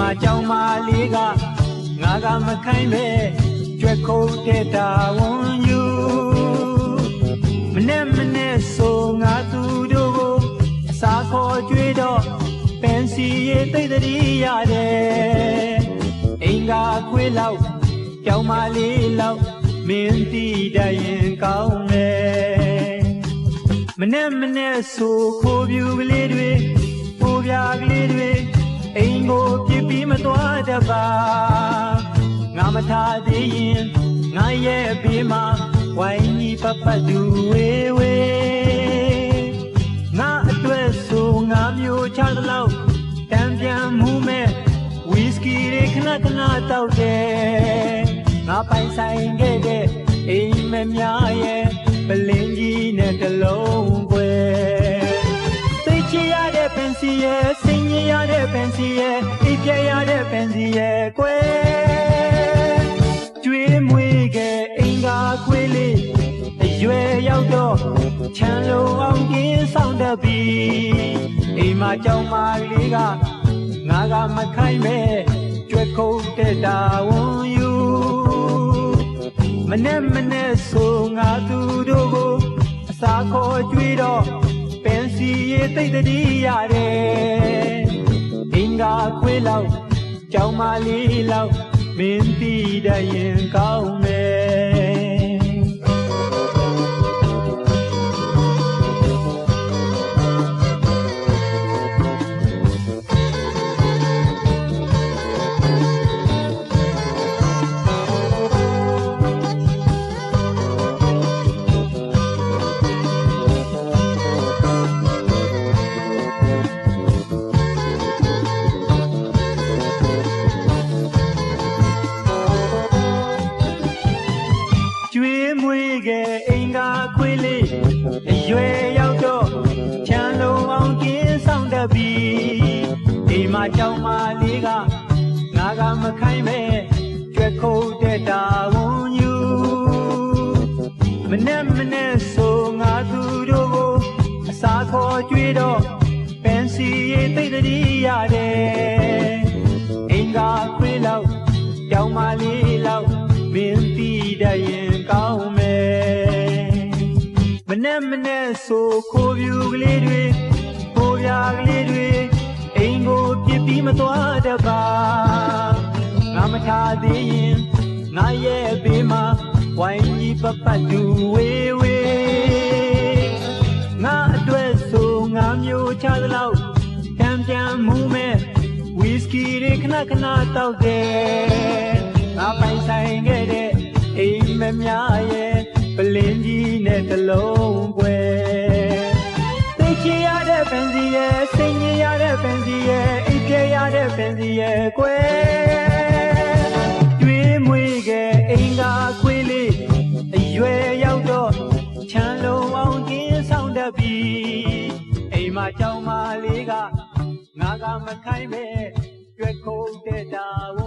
မှာကြောင်မာလေးကငါကမခိုင်းပဲကြွက်ခုတ်တဲ့တာဝန်ယူမနဲ့ဆိုငါသူတို့ကိုအစာခေါ်ကြွေးတော့ပင်စီရဲ့သိတဲ့ရီရတယ်အင်္ဂါခွေးလောက်ကြောင်မာလေးလောက်မင်းတီးတတ်ရင်ကောင်းမယ်မနဲ့ဆိုခိုးပြူကလေးတွေပိုးပြားကလေးတွေအိမ်ကိုပြစ်ပြီးမသွားတပါငါမထားသေးရင်ငါရဲ့ဘေးမှာဝိုင်းကြီးပတ်တူဝေဝေငါအတွက်ဆိုငါမျိုးချသလောက်တံပြန်မှုမဲ့ဝီစကီတွေခဏတောက်တယ်ငါပိုင်ဆိုင်ခဲ့တဲ့အိမ်မများရဲ့ပလင်းကြီးနဲ့တလုံးွယ်သိချရတဲ့ပင်စီရဲ့စင်ရရတဲ့ပင်စီရဲ့အိပ်ပြရတဲ့ပင်စီရဲ့ကွယ်ကျွေးမွေးခဲ့အင်္ဂါခွေးလေးအရွယ်ရောက်တော့ချမ်းလုံးအောင်ကင်းဆောင်တတ်ပြီအိမ်မှာကြောင်မာလေးကငါကမခိုင်းမဲ့ကြွက်ခုတ်တဲ့တာဝန်ယူမနဲ့ဆိုငါသူတို့ကိုအစာခေါ်ကြွေးတော့ပင်စီရဲ့သိတဲ့ရီရတယ်အင်္ဂါခွေးလောက်ကြောင်မာလေးလောက်မင်းတီးတတ်ရင်ကောင်းမယ်အင်္ဂါခွေးလေးအရွယ်ရောက်တော့ချမ်းလုံးအောင်ကင်းဆောင်တတ်ပြီအိမ်မှာကြောင်မာလေးကငါကမခိုင်းပဲကြွက်ခုတ်တဲ့တာဝန်ယူမနဲ့ဆိုငါသူတို့ကိုအစာခေါ်ကြွေးတော့ပင်စီရဲ့သိတဲ့ရီရတယ်အင်္ဂါခွေးလောက်ကြောင်မာလေးလောက်မင်းတီးတတ်ရင်ကောင်းမနဲ့ဆိုခိုးပြူကလေးတွေပိုးပြားကလေးတွေအိမ်ကိုပြစ်ပြီးမသွားတပါငါမထားသေးရင်ငါရဲ့ဘေးမှာဝိုင်းကြီးပတ်တူဝေဝေငါအတွက်ဆိုငါမျိုးချသလောက်တံပြန်မှုမဲ့ဝီစကီတွေခဏတောက်တယ်ငါပိုင်ဆိုင်ခဲ့တဲ့အိမ်မများရဲ့ပလင်းကြီးနဲ့တလုံးွယ်သိချရတဲ့ပင်စီရဲ့စိတ်ညစ်ရတဲ့ပင်စီရဲ့အိပ်ပြရတဲ့ပင်စီရဲ့ကွယ်ကျွေးမွေးခဲ့အင်္ဂါခွေးလေးအရွယ်ရောက်တော့ချမ်းလုံးအောင်ကင်းဆောင်တတ်ပြီအိမ်မှာကြောင်မာလေးကငါကမခိုင်းပဲကြွက်ခုတ်တဲ့တာဝ